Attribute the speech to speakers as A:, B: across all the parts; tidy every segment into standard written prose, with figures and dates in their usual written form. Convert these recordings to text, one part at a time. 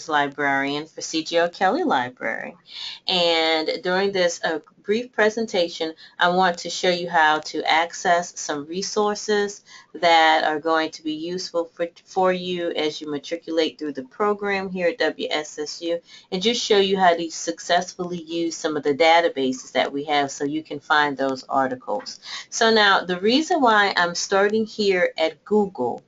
A: librarian for CGL Kelly Library. And during this brief presentation, I want to show you how to access some resources that are going to be useful for you as you matriculate through the program here at WSSU, and just show you how to successfully use some of the databases that we have so you can find those articles. So now the reason why I'm starting here at Google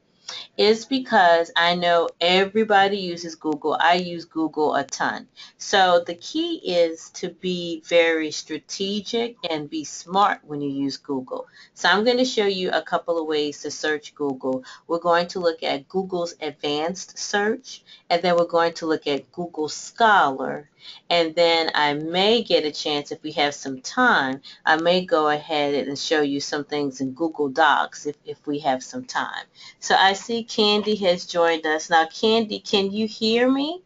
A: is because I know everybody uses Google. I use Google a ton. So the key is to be very strategic and be smart when you use Google. So I'm going to show you a couple of ways to search Google. We're going to look at Google's advanced search, and then we're going to look at Google Scholar, and then I may get a chance, if we have some time, I may go ahead and show you some things in Google Docs if we have some time. So I see Candy has joined us. Now, Candy, can you hear me?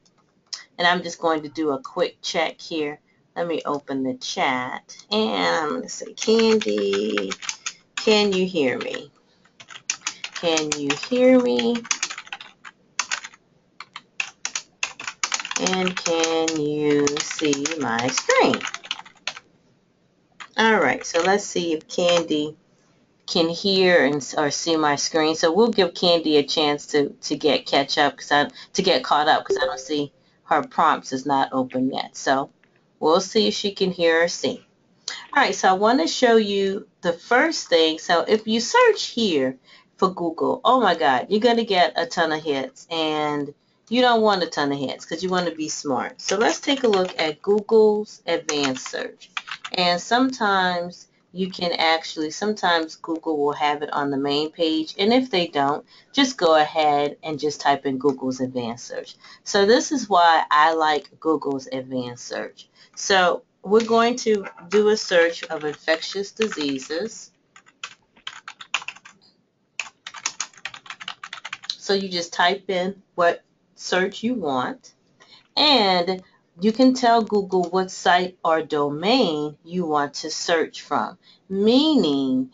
A: And I'm just going to do a quick check here. Let me open the chat. And I'm going to say, Candy, can you hear me? Can you hear me? And can you see my screen? All right, so let's see if Candy can hear or see my screen. So we'll give Candy a chance to get caught up because I don't see her prompts is not open yet. So we'll see if she can hear or see. All right, so I want to show you the first thing. So if you search here for Google, oh my God, you're going to get a ton of hits, and you don't want a ton of hits because you want to be smart. So let's take a look at Google's advanced search. And sometimes sometimes Google will have it on the main page, and if they don't, just go ahead and just type in Google's advanced search. So this is why I like Google's advanced search. So we're going to do a search of infectious diseases. So you just type in what search you want, and you can tell Google what site or domain you want to search from, meaning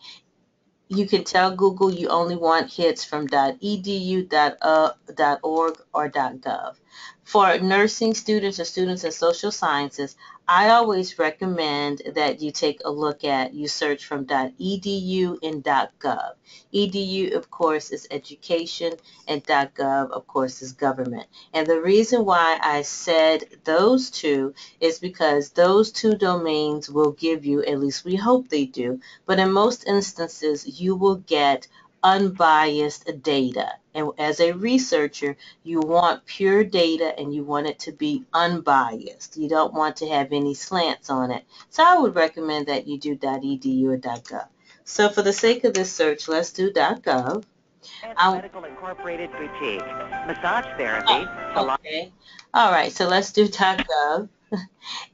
A: you can tell Google you only want hits from .edu, .org, or .gov. For nursing students or students in social sciences, I always recommend that you take a look at, you search from .edu and .gov. Edu, of course, is education, and .gov, of course, is government. And the reason why I said those two is because those two domains will give you, at least we hope they do, but in most instances, you will get unbiased data. And as a researcher, you want pure data and you want it to be unbiased. You don't want to have any slants on it. So I would recommend that you do .edu or .gov. So for the sake of this search, let's do .gov.
B: Medical Incorporated Boutique, massage therapy.
A: Okay. All right, so let's do .gov.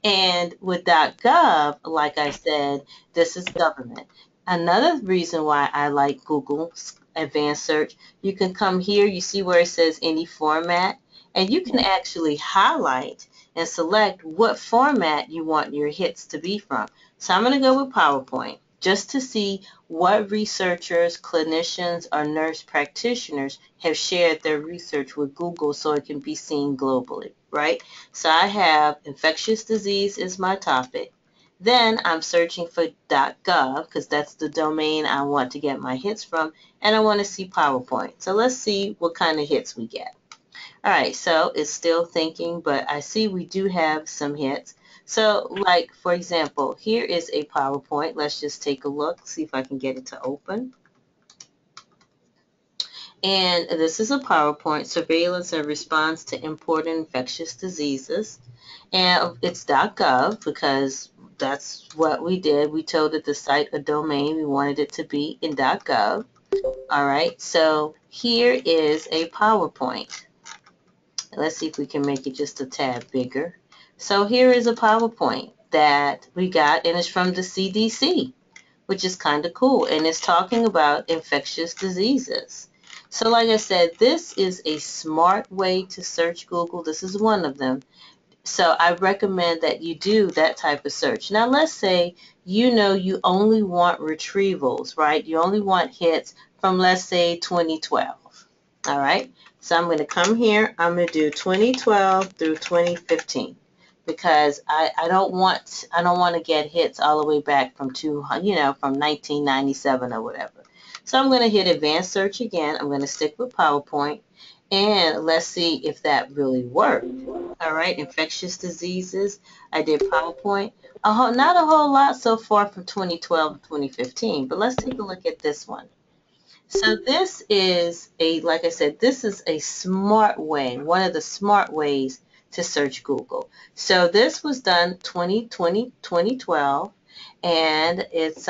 A: And with .gov, like I said, this is government. Another reason why I like Google's advanced search, you can come here, you see where it says any format, and you can actually highlight and select what format you want your hits to be from. So I'm going to go with PowerPoint just to see what researchers, clinicians, or nurse practitioners have shared their research with Google so it can be seen globally, right? So I have infectious disease is my topic. Then I'm searching for .gov because that's the domain I want to get my hits from, and I want to see PowerPoint. So let's see what kind of hits we get. All right, so it's still thinking, but I see we do have some hits. So like, for example, here is a PowerPoint. Let's just take a look, see if I can get it to open. And this is a PowerPoint, surveillance and response to important infectious diseases. And it's .gov because that's what we did. We told it the site or domain we wanted it to be in .gov. All right, so here is a PowerPoint. Let's see if we can make it just a tad bigger. So here is a PowerPoint that we got, and it's from the CDC, which is kind of cool, and it's talking about infectious diseases. So like I said, this is a smart way to search Google. This is one of them. So I recommend that you do that type of search. Now let's say you know you only want retrievals, right? You only want hits from, let's say, 2012. All right. So I'm going to come here. I'm going to do 2012 through 2015 because I don't want to get hits all the way back from from 1997 or whatever. So I'm going to hit advanced search again. I'm going to stick with PowerPoint, and let's see if that really worked. All right, infectious diseases. I did PowerPoint. Not a whole lot so far from 2012 to 2015, but let's take a look at this one. So this is like I said, this is a smart way, one of the smart ways to search Google. So this was done 2012, and it's,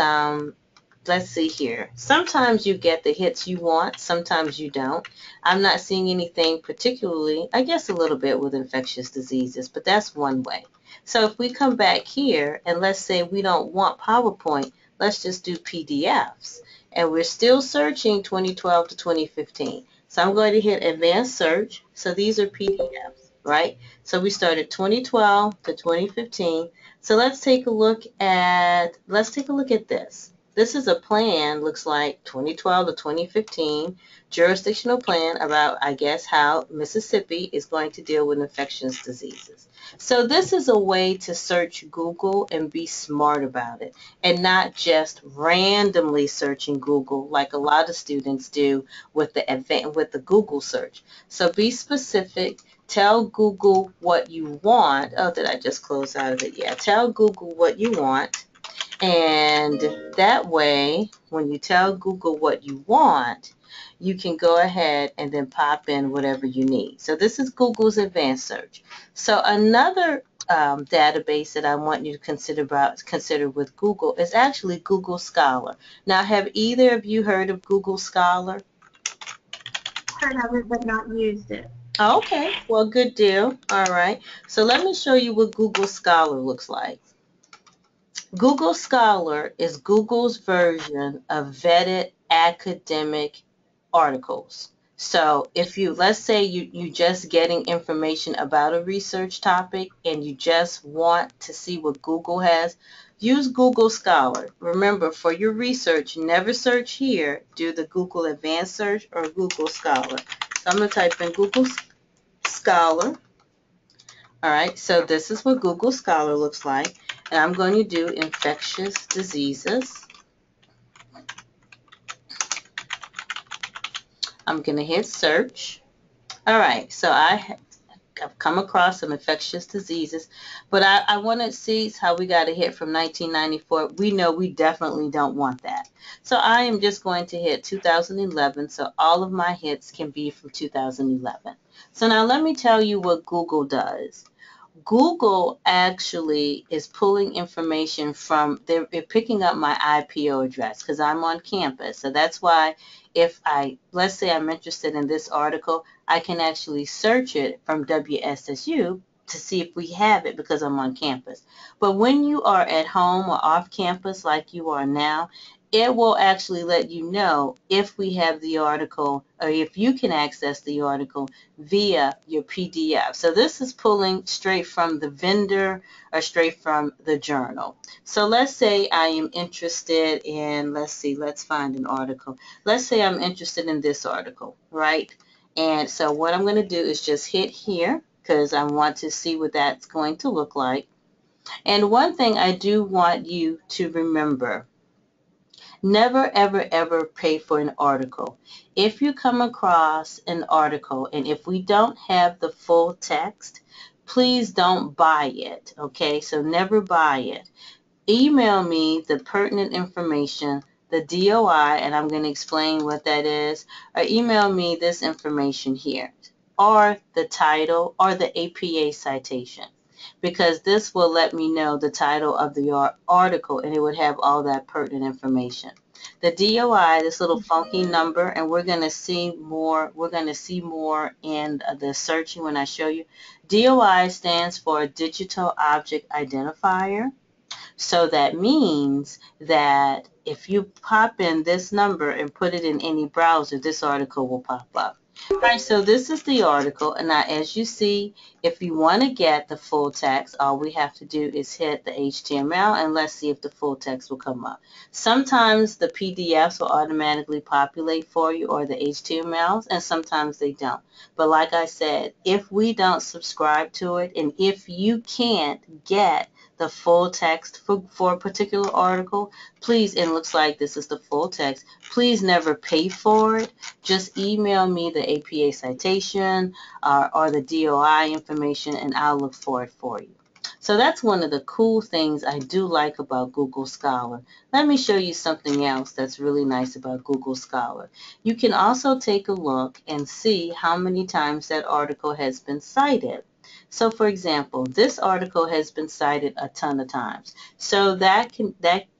A: let's see here. Sometimes you get the hits you want, sometimes you don't. I'm not seeing anything particularly, I guess a little bit with infectious diseases, but that's one way. So if we come back here and let's say we don't want PowerPoint, let's just do PDFs. And we're still searching 2012 to 2015. So I'm going to hit advanced search. So these are PDFs, right? So we started 2012 to 2015. So let's take a look at this. This is a plan, looks like 2012 to 2015, jurisdictional plan about, I guess, how Mississippi is going to deal with infectious diseases. So this is a way to search Google and be smart about it, and not just randomly searching Google like a lot of students do with the Google search. So be specific. Tell Google what you want. Oh, did I just close out of it? Yeah, tell Google what you want. And that way, when you tell Google what you want, you can go ahead and then pop in whatever you need. So this is Google's advanced search. So another database that I want you to consider with Google is actually Google Scholar. Now, have either of you heard of Google Scholar?
C: Heard of it, but not used it.
A: Okay, well, good deal. All right. So let me show you what Google Scholar looks like. Google Scholar is Google's version of vetted academic articles. So if let's say you just getting information about a research topic and you just want to see what Google has, use Google Scholar. Remember, for your research, never search here. Do the Google Advanced Search or Google Scholar. So I'm going to type in Google Scholar. All right, so this is what Google Scholar looks like. And I'm going to do infectious diseases. I'm going to hit search. All right, so I've come across some infectious diseases, but I want to see how we got a hit from 1994. We know we definitely don't want that. So I am just going to hit 2011, so all of my hits can be from 2011. So now let me tell you what Google does. Google actually is pulling information from, they're picking up my IPO address because I'm on campus. So that's why if let's say I'm interested in this article, I can actually search it from WSSU to see if we have it because I'm on campus. But when you are at home or off campus like you are now, it will actually let you know if we have the article or if you can access the article via your PDF. So this is pulling straight from the vendor or straight from the journal. So let's say I am interested in, let's find an article. Let's say I'm interested in this article, right? And so what I'm going to do is just hit here because I want to see what that's going to look like. And one thing I do want you to remember, never, ever, ever pay for an article. If you come across an article and if we don't have the full text, please don't buy it, okay? So never buy it. Email me the pertinent information, the DOI, and I'm going to explain what that is, or email me this information here, or the title, or the APA citation, because this will let me know the title of the article and it would have all that pertinent information. The DOI, this little funky number, and we're going to see more in the searching when I show you. DOI stands for Digital Object Identifier. So that means that if you pop in this number and put it in any browser, this article will pop up. All right, so this is the article, and now as you see, if you want to get the full text, all we have to do is hit the HTML, and let's see if the full text will come up. Sometimes the PDFs will automatically populate for you, or the HTMLs, and sometimes they don't. But like I said, if we don't subscribe to it, and if you can't get the full text for a particular article, please, and it looks like this is the full text, please never pay for it. Just email me the APA citation or the DOI information, and I'll look for it for you. So that's one of the cool things I do like about Google Scholar. Let me show you something else that's really nice about Google Scholar. You can also take a look and see how many times that article has been cited. So for example, this article has been cited a ton of times. So that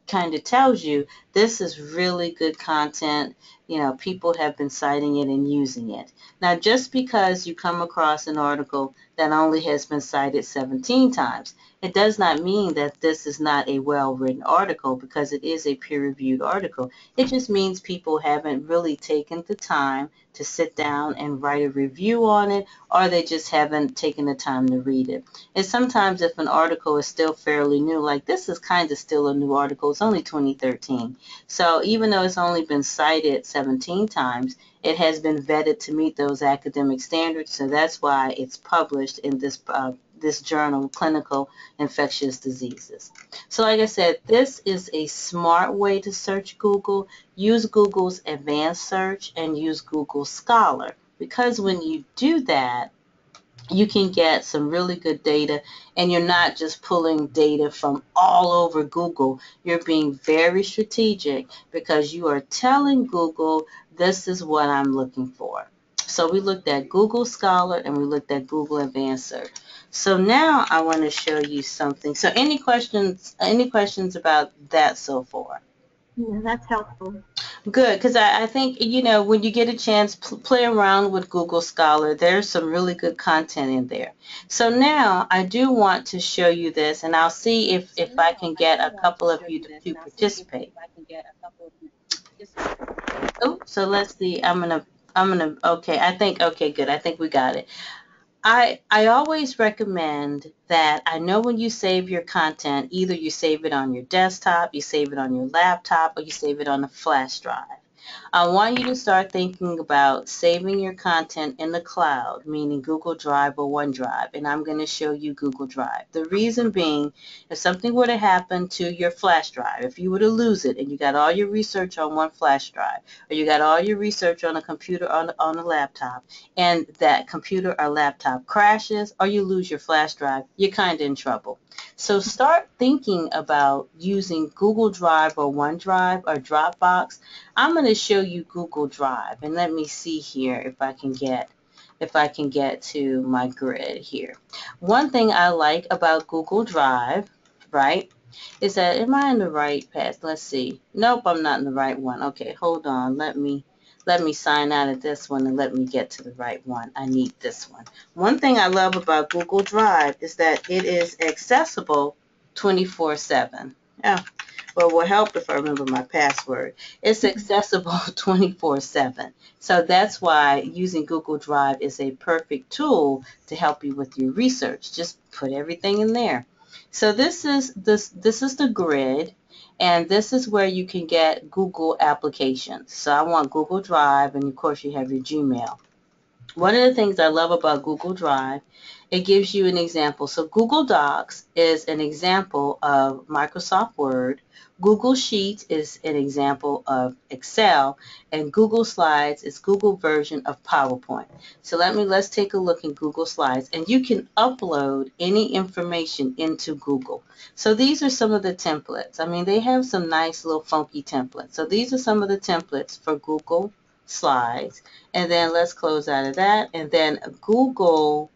A: kind of tells you this is really good content. You know, people have been citing it and using it. Now, just because you come across an article that only has been cited 17 times, it does not mean that this is not a well-written article, because it is a peer-reviewed article. It just means people haven't really taken the time to sit down and write a review on it, or they just haven't taken the time to read it. And sometimes if an article is still fairly new, like this is kind of still a new article, it's only 2013. So even though it's only been cited 17 times, it has been vetted to meet those academic standards, so that's why it's published in this journal, Clinical Infectious Diseases. So like I said, this is a smart way to search Google. Use Google's advanced search and use Google Scholar, because when you do that, you can get some really good data, and you're not just pulling data from all over Google. You're being very strategic, because you are telling Google, this is what I'm looking for. So we looked at Google Scholar and we looked at Google Advanced Search. So now I want to show you something. So any questions about that so far?
C: Yeah, that's helpful.
A: Good, because I think, you know, when you get a chance, play around with Google Scholar. There's some really good content in there. So now I do want to show you this, and I'll see if I can get a couple of you to participate. Oh, so let's see. Okay, okay, good. I think we got it. I always recommend that, I know when you save your content, either you save it on your desktop, you save it on your laptop, or you save it on a flash drive. I want you to start thinking about saving your content in the cloud, meaning Google Drive or OneDrive, and I'm going to show you Google Drive. The reason being, if something were to happen to your flash drive, if you were to lose it and you got all your research on one flash drive, or you got all your research on a computer on a laptop, and that computer or laptop crashes, or you lose your flash drive, you're kind of in trouble. So start thinking about using Google Drive or OneDrive or Dropbox. I'm going to show you Google Drive, and let me see here if I can get to my grid here. One thing I like about Google Drive, right, is that, am I in the right path? Let's see. Nope, I'm not in the right one. Okay, hold on. Let me sign out of this one and let me get to the right one. I need this one. One thing I love about Google Drive is that it is accessible 24/7. Yeah. Well, it will help if I remember my password. It's accessible 24/7. So that's why using Google Drive is a perfect tool to help you with your research. Just put everything in there. So this is the grid, and this is where you can get Google applications. So I want Google Drive, and of course you have your Gmail. One of the things I love about Google Drive, it gives you an example. So Google Docs is an example of Microsoft Word. Google Sheets is an example of Excel, and Google Slides is Google version of PowerPoint. So let's take a look in Google Slides, and you can upload any information into Google. So these are some of the templates. I mean, they have some nice little funky templates. So these are some of the templates for Google Slides. And then let's close out of that. And then Google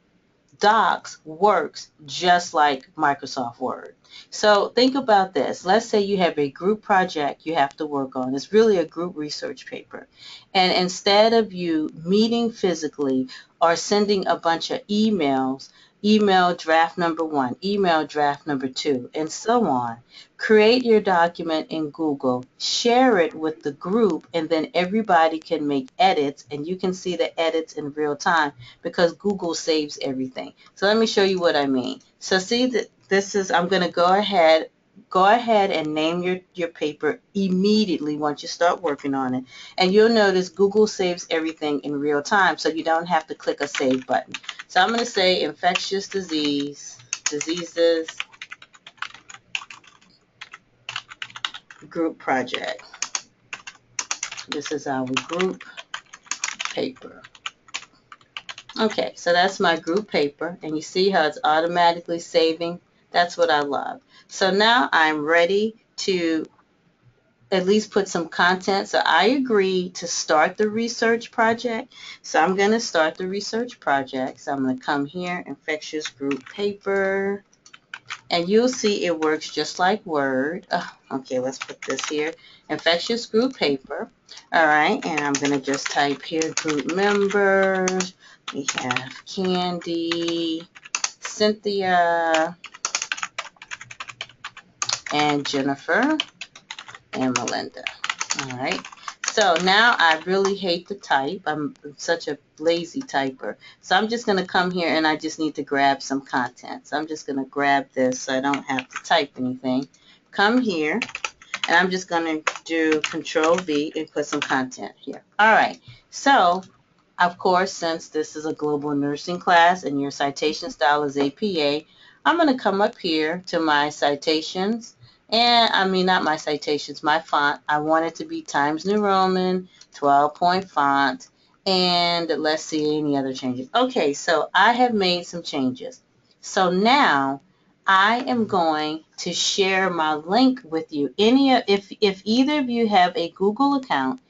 A: Docs works just like Microsoft Word. So think about this. Let's say you have a group project you have to work on. It's really a group research paper. And instead of you meeting physically, or sending a bunch of emails, email draft number 1, email draft number 2, and so on. Create your document in Google, share it with the group, and then everybody can make edits, and you can see the edits in real time because Google saves everything. So let me show you what I mean. So see that this is, I'm going to go ahead and name your paper immediately once you start working on it. And you'll notice Google saves everything in real time, so you don't have to click a save button. So I'm going to say infectious diseases, group project. This is our group paper. Okay, so that's my group paper, and you see how it's automatically saving? That's what I love. So now I'm ready to at least put some content. So I agree to start the research project. So I'm going to start the research project. So I'm going to come here, infectious group paper, and you'll see it works just like Word. Okay, let's put this here, infectious group paper. All right, and I'm going to just type here group members. We have Candy, Cynthia, and Jennifer, and Melinda. All right. So now I really hate to type. I'm such a lazy typer. So I'm just going to come here and I just need to grab some content. So I'm just going to grab this so I don't have to type anything. Come here and I'm just going to do Control V and put some content here. All right. So of course, since this is a global nursing class and your citation style is APA, I'm going to come up here to my citations. And I mean, not my citations, my font. I want it to be Times New Roman, 12-point font. And let's see any other changes. Okay, so I have made some changes. So now I am going to share my link with you. If either of you have a Google account,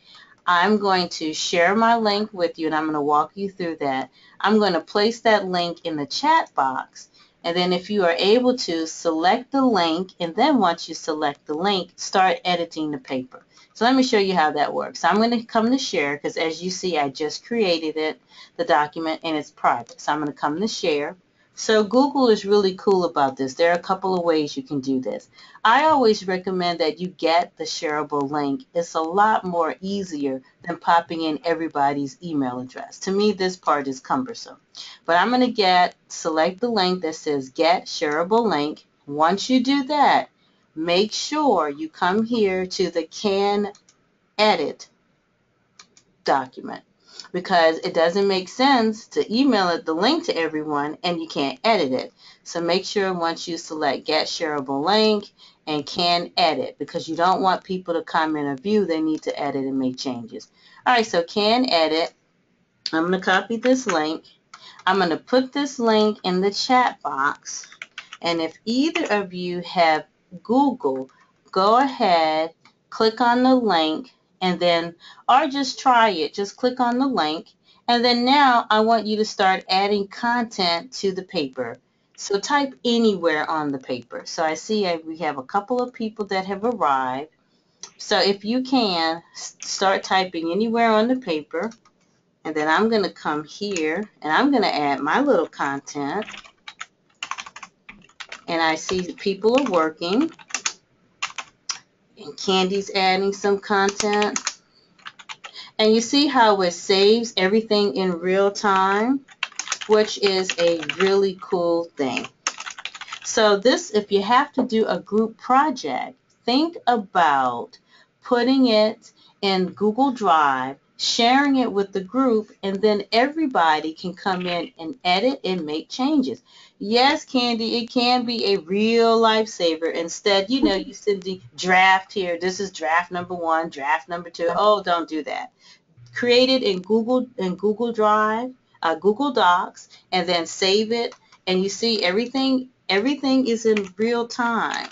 A: I'm going to share my link with you, and I'm going to walk you through that. I'm going to place that link in the chat box, and then if you are able to, select the link, and then once you select the link, start editing the paper. So let me show you how that works. I'm going to come to share, because as you see, I just created it, the document, and it's private. So I'm going to come to share. So Google is really cool about this. There are a couple of ways you can do this. I always recommend that you get the shareable link. It's a lot more easier than popping in everybody's email address. To me, this part is cumbersome. But I'm going to select the link that says get shareable link. Once you do that, make sure you come here to the can edit document, because it doesn't make sense to email the link to everyone and you can't edit it. So make sure once you select get shareable link and can edit, because you don't want people to comment or view, they need to edit and make changes. All right, so can edit. I'm going to copy this link. I'm going to put this link in the chat box, and if either of you have Google, go ahead, click on the link, and then, or just try it. Just click on the link, and then now I want you to start adding content to the paper. So type anywhere on the paper. So I see we have a couple of people that have arrived. So if you can, start typing anywhere on the paper. And then I'm going to come here, and I'm going to add my little content. And I see people are working. And Candy's adding some content. And you see how it saves everything in real time, which is a really cool thing. So this, if you have to do a group project, think about putting it in Google Drive, sharing it with the group, and then everybody can come in and edit and make changes. Yes, Candy, it can be a real lifesaver. Instead, you send the draft here. This is draft number 1, draft number 2. Oh, don't do that. Create it in Google Drive, Google Docs, and then save it. And you see everything is in real time.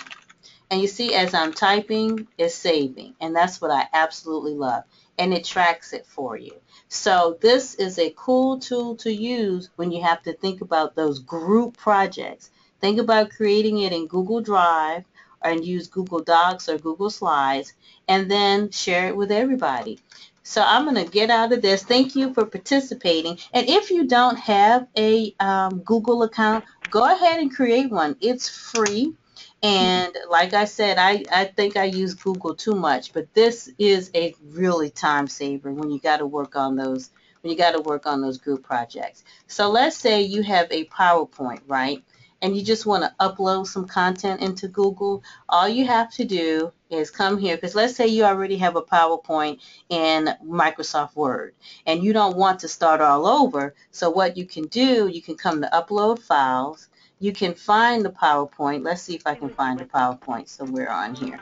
A: And you see, as I'm typing, it's saving. And that's what I absolutely love. And it tracks it for you. So this is a cool tool to use when you have to think about those group projects. Think about creating it in Google Drive, and use Google Docs or Google Slides, and then share it with everybody. So I'm going to get out of this. Thank you for participating. And if you don't have a Google account, go ahead and create one. It's free. And like I said, I think I use Google too much, but this is a really time saver when you got to work on those group projects. So let's say you have a PowerPoint, right? And you just want to upload some content into Google. All you have to do is come here, because let's say you already have a PowerPoint in Microsoft Word and you don't want to start all over. So what you can do, you can come to upload files. You can find the PowerPoint. Let's see if I can find the PowerPoint somewhere on here.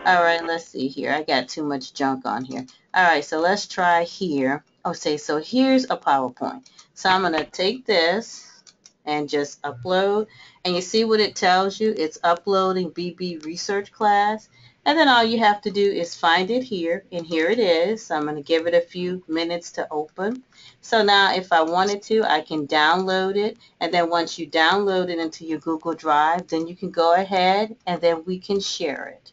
A: All right, let's see here. I got too much junk on here. All right, so let's try here. Okay, so here's a PowerPoint. So I'm going to take this and just upload. And you see what it tells you? It's uploading BB research class. And then all you have to do is find it here. And here it is. So I'm going to give it a few minutes to open. So now if I wanted to, I can download it. And then once you download it into your Google Drive, then you can go ahead and then we can share it.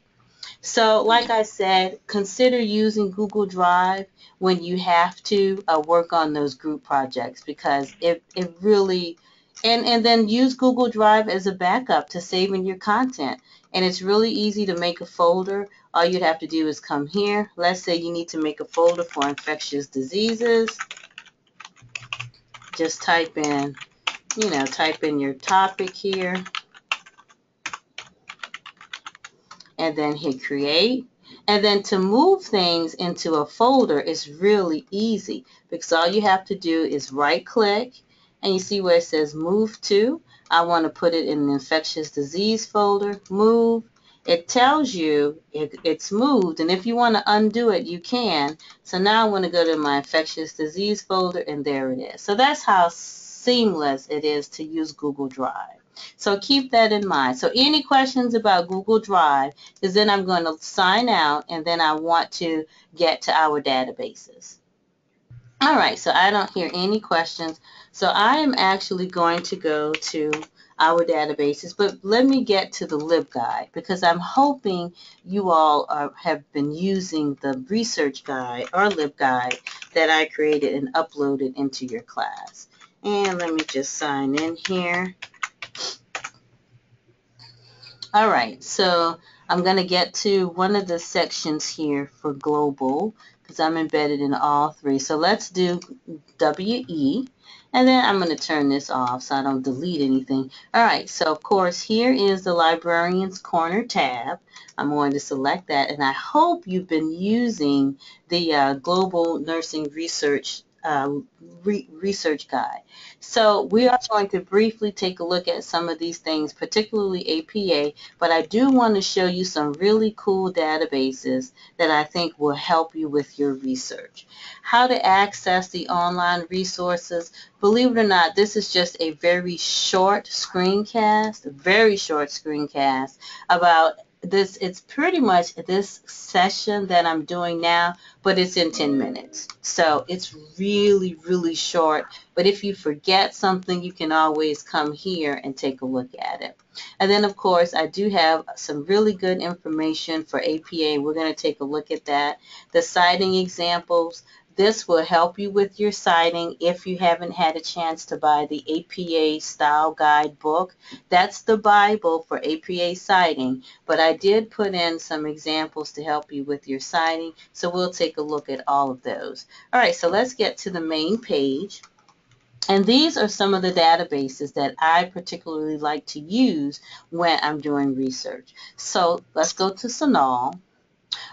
A: So like I said, consider using Google Drive when you have to work on those group projects, because it really, and then use Google Drive as a backup to saving your content. And it's really easy to make a folder. All you'd have to do is come here. Let's say you need to make a folder for infectious diseases. Just type in your topic here. And then hit create. And then to move things into a folder is really easy, because all you have to do is right click and you see where it says move to. I want to put it in the infectious disease folder, move. It tells you it's moved, and if you want to undo it, you can. So now I want to go to my infectious disease folder, and there it is. So that's how seamless it is to use Google Drive. So keep that in mind. So any questions about Google Drive, because then I'm going to sign out and then I want to get to our databases. All right, so I don't hear any questions. So I am actually going to go to our databases, but let me get to the LibGuide, because I'm hoping you all have been using the research guide or LibGuide that I created and uploaded into your class. And let me just sign in here. All right, so I'm going to get to one of the sections here for global, because I'm embedded in all three. So let's do WE, and then I'm going to turn this off so I don't delete anything. All right, so of course here is the Librarian's Corner tab. I'm going to select that, and I hope you've been using the Global Nursing Research research guide. So we are going to briefly take a look at some of these things, particularly APA, but I do want to show you some really cool databases that I think will help you with your research. How to access the online resources. Believe it or not, this is just a very short screencast about this. It's pretty much this session that I'm doing now, but it's in 10 minutes. So it's really, really short. But if you forget something, you can always come here and take a look at it. And then, of course, I do have some really good information for APA. We're going to take a look at that. The citing examples. This will help you with your citing if you haven't had a chance to buy the APA Style Guide book. That's the Bible for APA citing, but I did put in some examples to help you with your citing, so we'll take a look at all of those. All right, so let's get to the main page. And these are some of the databases that I particularly like to use when I'm doing research. So let's go to Sonal.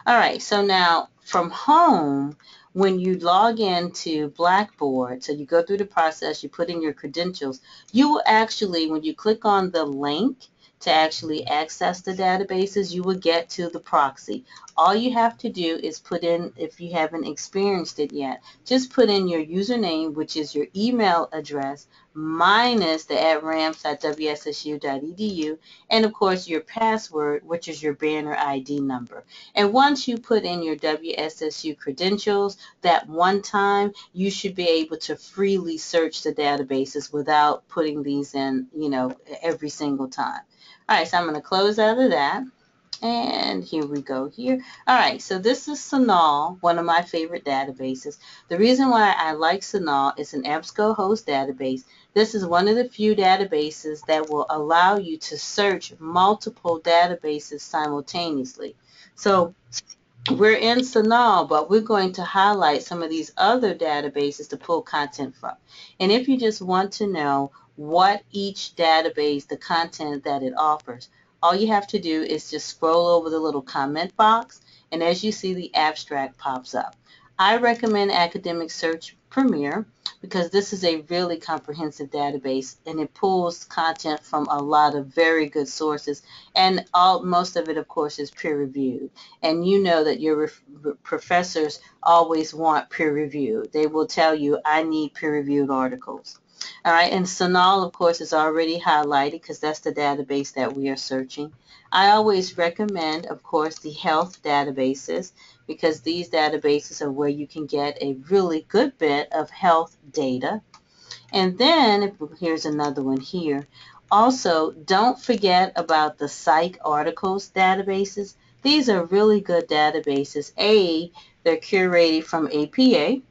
A: All right, so now from home, when you log into Blackboard, so you go through the process, you put in your credentials, you will actually, when you click on the link to actually access the databases, you will get to the proxy. All you have to do is put in, if you haven't experienced it yet, just put in your username, which is your email address, minus the @rams.wssu.edu, and of course your password, which is your banner ID number. And once you put in your WSSU credentials, that one time, you should be able to freely search the databases without putting these in, every single time. All right, so I'm going to close out of that. And here we go here. All right, so this is Sanal, one of my favorite databases. The reason why I like Sanal is an EBSCO host database. This is one of the few databases that will allow you to search multiple databases simultaneously. So we're in Sanal, but we're going to highlight some of these other databases to pull content from. And if you just want to know what each database, the content that it offers, all you have to do is just scroll over the little comment box, and as you see, the abstract pops up. I recommend Academic Search Premier because this is a really comprehensive database, and it pulls content from a lot of very good sources, and most of it, of course, is peer-reviewed. And you know that your professors always want peer review. They will tell you, I need peer-reviewed articles. All right, and Sanal, of course, is already highlighted because that's the database that we are searching. I always recommend, of course, the health databases because these databases are where you can get a really good bit of health data. And then, here's another one here. Also, don't forget about the psych articles databases. These are really good databases. They're curated from APA,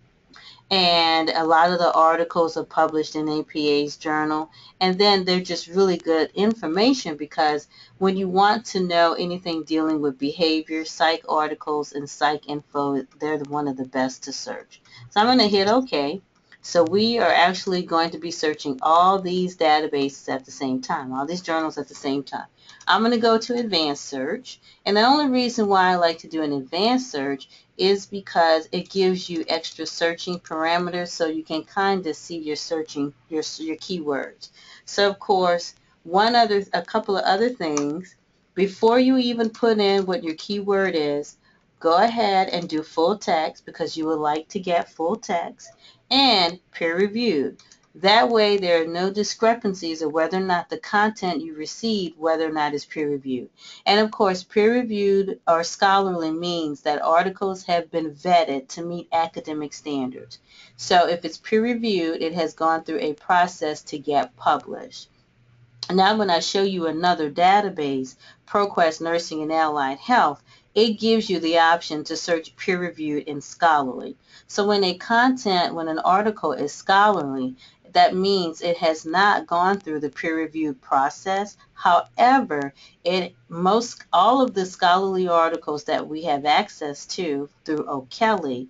A: and a lot of the articles are published in APA's journal, and then they're just really good information because when you want to know anything dealing with behavior, psych articles and psych info, they're one of the best to search. So I'm going to hit OK. So we are actually going to be searching all these databases at the same time, all these journals at the same time. I'm going to go to advanced search, and the only reason why I like to do an advanced search is because it gives you extra searching parameters so you can kind of see your searching your keywords. So of course, a couple of other things before you even put in what your keyword is, go ahead and do full text because you would like to get full text and peer reviewed. That way there are no discrepancies of whether or not the content you receive, whether or not it's peer reviewed. And of course, peer-reviewed or scholarly means that articles have been vetted to meet academic standards. So if it's peer-reviewed, it has gone through a process to get published. Now when I show you another database, ProQuest Nursing and Allied Health, it gives you the option to search peer-reviewed and scholarly. So when an article is scholarly, that means it has not gone through the peer-reviewed process. However, all of the scholarly articles that we have access to through O'Kelly,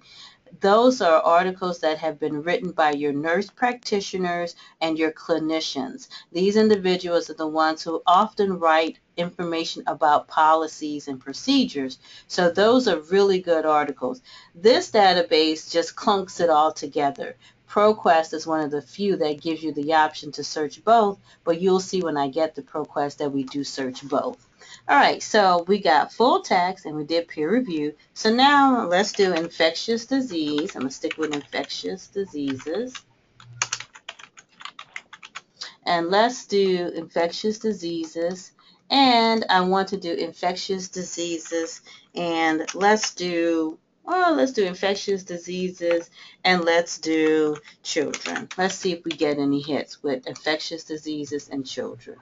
A: those are articles that have been written by your nurse practitioners and your clinicians. These individuals are the ones who often write information about policies and procedures. So those are really good articles. This database just clunks it all together. ProQuest is one of the few that gives you the option to search both, but you'll see when I get to ProQuest that we do search both. All right, so we got full text and we did peer review. So now let's do infectious disease. I'm going to stick with infectious diseases. And let's do infectious diseases. And I want to do infectious diseases. And let's do infectious diseases, and let's do children. Let's see if we get any hits with infectious diseases and children.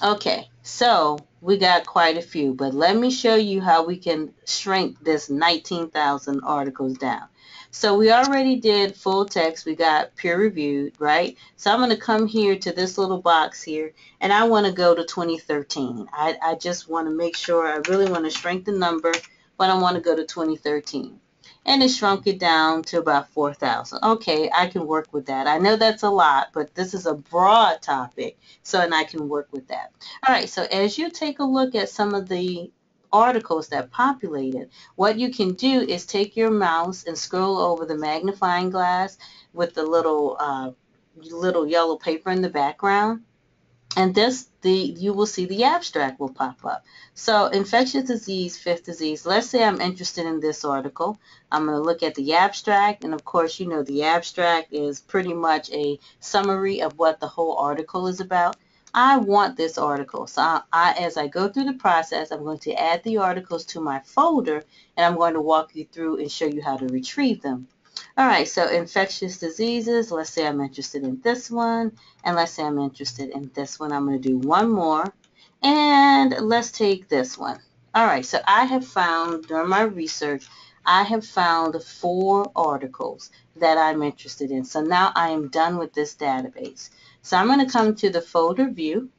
A: Okay, so we got quite a few, but let me show you how we can shrink this 19,000 articles down. So we already did full text. We got peer reviewed, right? So I'm going to come here to this little box here, and I want to go to 2013. I just want to make sure, I really want to shrink the number, but I want to go to 2013. And it shrunk it down to about 4,000. Okay, I can work with that. I know that's a lot, but this is a broad topic, and I can work with that. All right, so as you take a look at some of the articles that populated, what you can do is take your mouse and scroll over the magnifying glass with the little yellow paper in the background. And you will see the abstract will pop up. So infectious disease, fifth disease. Let's say I'm interested in this article. I'm going to look at the abstract. And of course, you know, the abstract is pretty much a summary of what the whole article is about. I want this article. So as I go through the process, I'm going to add the articles to my folder, and I'm going to walk you through and show you how to retrieve them. All right, so infectious diseases, let's say I'm interested in this one, and let's say I'm interested in this one. I'm going to do one more, And let's take this one. All right, so I have found during my research, I have found 4 articles that I'm interested in. So now I am done with this database. So I'm going to come to the folder view,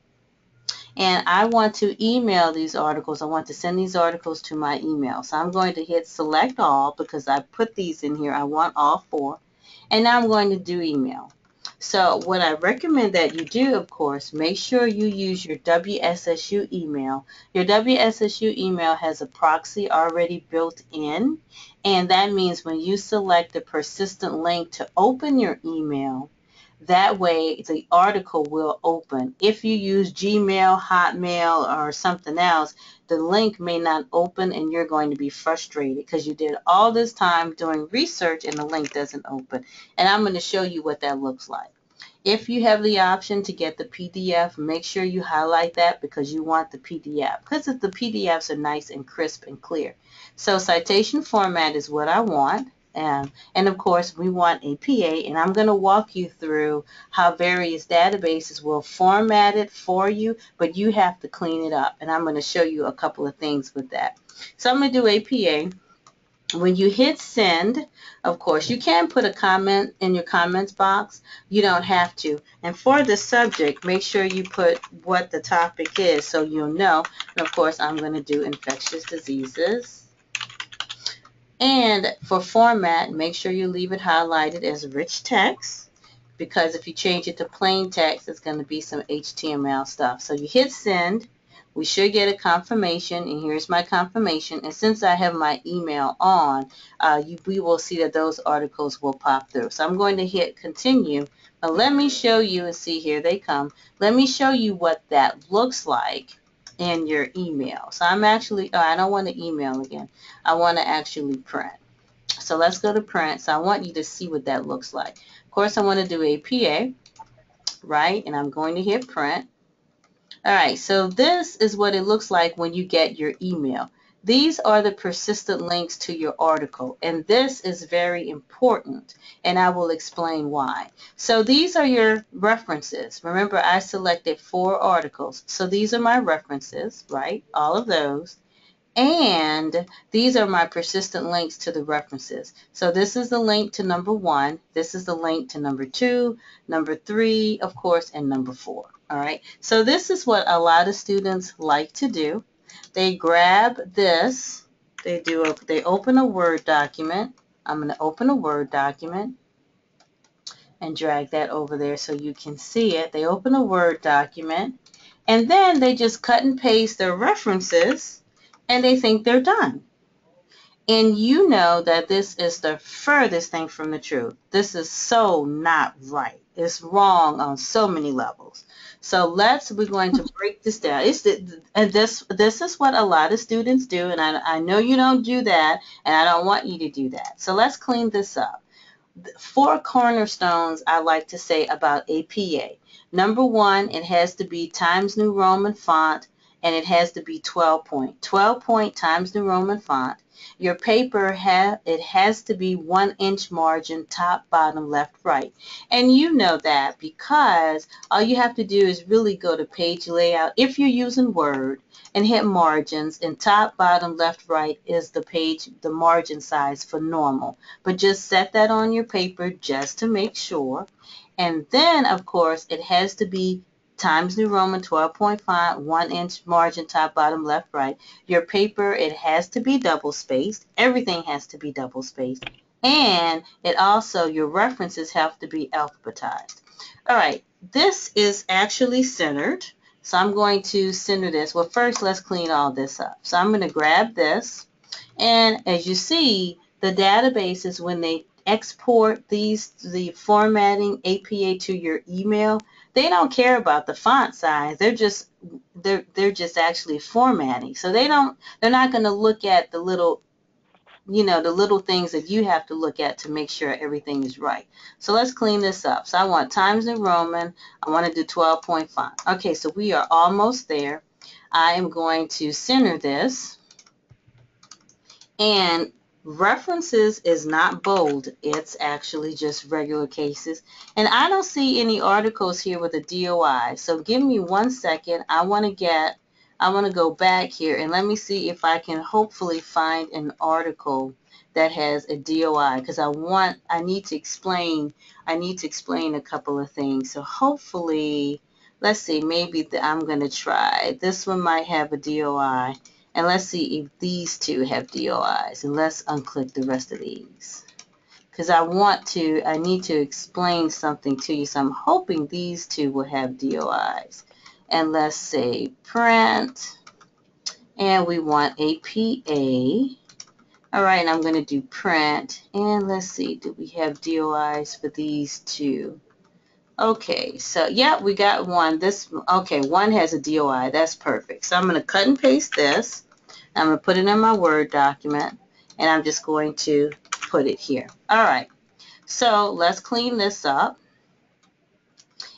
A: and I want to email these articles. I want to send these articles to my email. So I'm going to hit select all because I put these in here. I want all 4. And now I'm going to do email. So what I recommend that you do, of course, make sure you use your WSSU email. Your WSSU email has a proxy already built in, and that means when you select the persistent link to open your email, that way the article will open. If you use Gmail, Hotmail, or something else, the link may not open and you're going to be frustrated because you did all this time doing research and the link doesn't open. And I'm going to show you what that looks like. If you have the option to get the PDF, make sure you highlight that because you want the PDF because the PDFs are nice and crisp and clear. So citation format is what I want. And of course, we want APA, and I'm going to walk you through how various databases will format it for you, but you have to clean it up. And I'm going to show you a couple of things with that. So I'm going to do APA. When you hit send, of course, you can put a comment in your comments box. You don't have to. And for the subject, make sure you put what the topic is so you'll know. And of course, I'm going to do infectious diseases. And for format, make sure you leave it highlighted as rich text, because if you change it to plain text, it's going to be some HTML stuff. So you hit send. We should get a confirmation, and here's my confirmation. And since I have my email on, we will see that those articles will pop through. So I'm going to hit continue. Now let me show you, and see, here they come. Let me show you what that looks like in your email. So I'm actually, I don't want to email again. I want to actually print. So let's go to print. So I want you to see what that looks like. Of course, I want to do APA, right? And I'm going to hit print. All right, so this is what it looks like when you get your email. These are the persistent links to your article, and this is very important, and I will explain why. So these are your references. Remember, I selected 4 articles. So these are my references, right? All of those. And these are my persistent links to the references. So this is the link to number 1. This is the link to number 2, number 3, of course, and number 4. All right. So this is what a lot of students like to do. They grab this. They open a Word document. I'm going to open a Word document and drag that over there so you can see it. They open a Word document, and then they just cut and paste their references, and they think they're done. And you know that this is the furthest thing from the truth. This is so not right. It's wrong on so many levels. So we're going to break this down. And this is what a lot of students do, and I know you don't do that, and I don't want you to do that. So let's clean this up. 4 cornerstones I like to say about APA. Number 1, it has to be Times New Roman font, and it has to be 12 point. 12 point Times New Roman font. Your paper it has to be 1-inch margin, top, bottom, left, right. And you know that because all you have to do is really go to page layout if you're using Word and hit margins, and top, bottom, left, right is the margin size for normal. But just set that on your paper just to make sure. And then, of course, it has to be Times New Roman 12-point font, 1-inch margin, top, bottom, left, right. Your paper, it has to be double spaced. Everything has to be double spaced. And it also, your references have to be alphabetized. All right, this is actually centered. So I'm going to center this. Well, first, let's clean all this up. So I'm going to grab this. And as you see, the databases, when they export the formatting APA to your email, they don't care about the font size. They're just actually formatting. So they're not going to look at the little things that you have to look at to make sure everything is right. So let's clean this up. So I want Times New Roman. I want to do 12-point font. Okay, so we are almost there. I am going to center this. And references is not bold. It's actually just regular cases. And I don't see any articles here with a DOI. So give me 1 second. I want to get I want to go back here and let me see if I can hopefully find an article that has a DOI, because I need to explain a couple of things. So hopefully, let's see, maybe I'm going to try. This one might have a DOI. And let's see if these two have DOIs. And let's unclick the rest of these, because I need to explain something to you. So I'm hoping these two will have DOIs. And let's say print, and we want APA. All right, and I'm going to do print, and let's see, do we have DOIs for these two? Okay, so yeah, we got one. Okay, one has a DOI. That's perfect. So I'm going to cut and paste this. I'm going to put it in my Word document, and I'm just going to put it here. All right, so let's clean this up.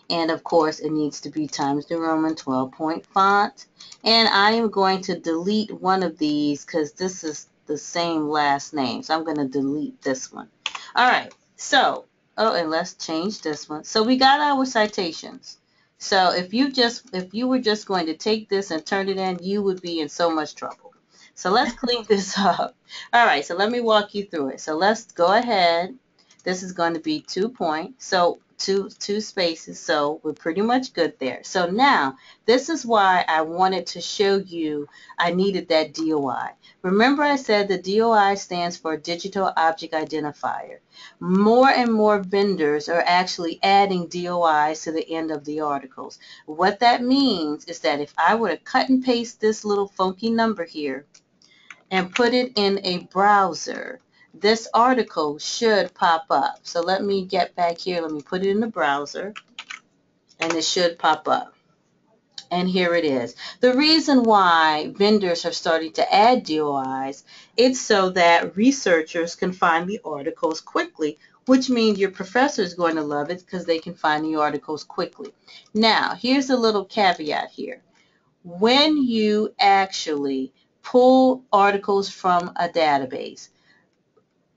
A: And of course, it needs to be Times New Roman 12-point font. And I am going to delete one of these because this is the same last name. So I'm going to delete this one. All right, so, and let's change this one. So we got our citations. So if you were just going to take this and turn it in, you would be in so much trouble. So let's clean this up. All right, so let me walk you through it. So let's go ahead. This is going to be 2 points. So two spaces, so we're pretty much good there. So now, this is why I wanted to show you I needed that DOI. Remember I said the DOI stands for Digital Object Identifier. More and more vendors are actually adding DOIs to the end of the articles. What that means is that if I were to cut and paste this little funky number here and put it in a browser, this article should pop up. So let me get back here. Let me put it in the browser, and it should pop up. And here it is. The reason why vendors are starting to add DOIs, it's so that researchers can find the articles quickly, which means your professor is going to love it because they can find the articles quickly. Now, here's a little caveat here. When you actually pull articles from a database,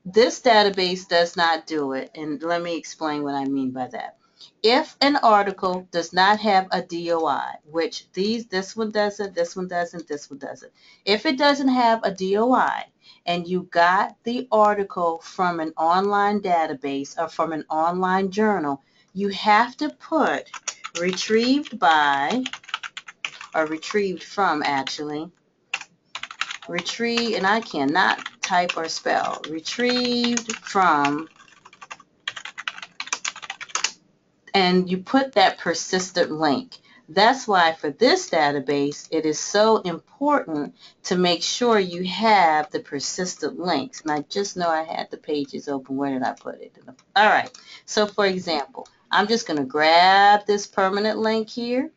A: this database does not do it, and let me explain what I mean by that. If an article does not have a DOI, which this one doesn't, this one doesn't, this one doesn't. If it doesn't have a DOI and you got the article from an online database or from an online journal, you have to put retrieved by, or retrieved from actually, and I cannot type or spell, retrieved from, and you put that persistent link. That's why for this database, it is so important to make sure you have the persistent links. And I just know I had the pages open. Where did I put it? All right. So for example, I'm just going to grab this permanent link here.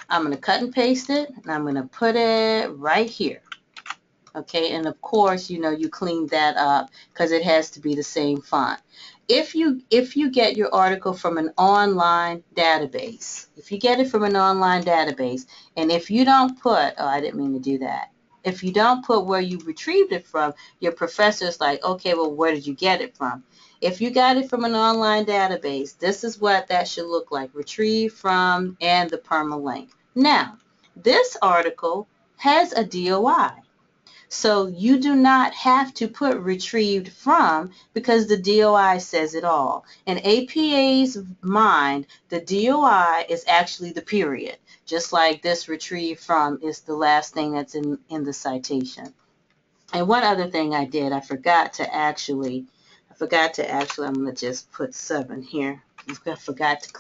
A: I'm going to cut and paste it, and I'm going to put it right here. Okay, and of course, you clean that up because it has to be the same font. If you get your article from an online database, and if you don't put, oh, I didn't mean to do that. If you don't put where you retrieved it from, your professor's like, okay, well, where did you get it from? If you got it from an online database, this is what that should look like. Retrieve from and the permalink. Now, this article has a DOI. So you do not have to put retrieved from because the DOI says it all. In APA's mind, the DOI is actually the period, just like this retrieved from is the last thing that's in the citation. And one other thing I did, I forgot to actually, I'm going to just put 7 here. I forgot to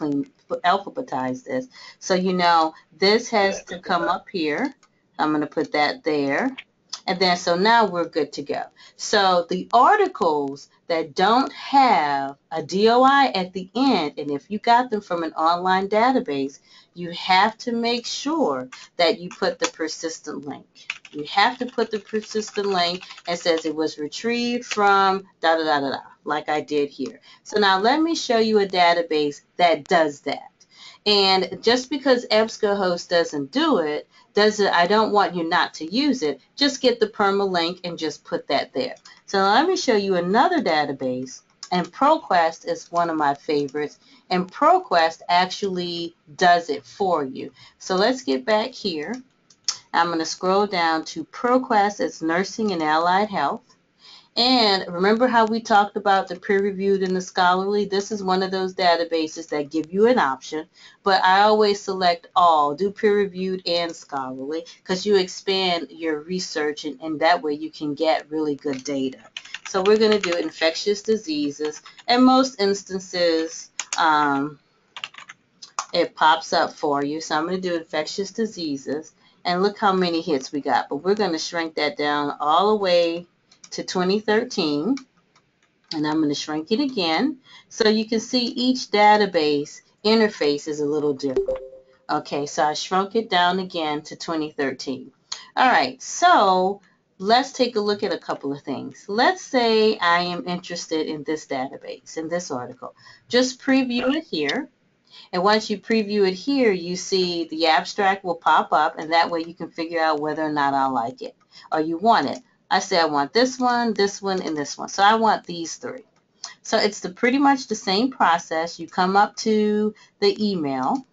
A: alphabetize this. So this has to come up here. I'm going to put that there. And then, so now we're good to go. So the articles that don't have a DOI at the end, and if you got them from an online database, you have to make sure that you put the persistent link. You have to put the persistent link and says it was retrieved from da da da da da, like I did here. So now let me show you a database that does that. And just because EBSCOhost doesn't do it, I don't want you not to use it. Just get the permalink and just put that there. So let me show you another database. And ProQuest is one of my favorites. And ProQuest actually does it for you. So let's get back here. I'm going to scroll down to ProQuest. It's Nursing and Allied Health. And remember how we talked about the peer-reviewed and the scholarly? This is one of those databases that give you an option, but I always select all, do peer-reviewed and scholarly, because you expand your research, and that way you can get really good data. So we're going to do infectious diseases. In most instances, it pops up for you. So I'm going to do infectious diseases, and look how many hits we got. But we're going to shrink that down all the way to 2013, and I'm going to shrink it again so you can see each database interface is a little different. Okay, so I shrunk it down again to 2013. All right, so let's take a look at a couple of things. Let's say I am interested in this database, in this article. Just preview it here. And once you preview it here, you see the abstract will pop up, and that way you can figure out whether or not I like it or you want it. I say I want this one, and this one. So I want these three. So it's pretty much the same process. You come up to the email,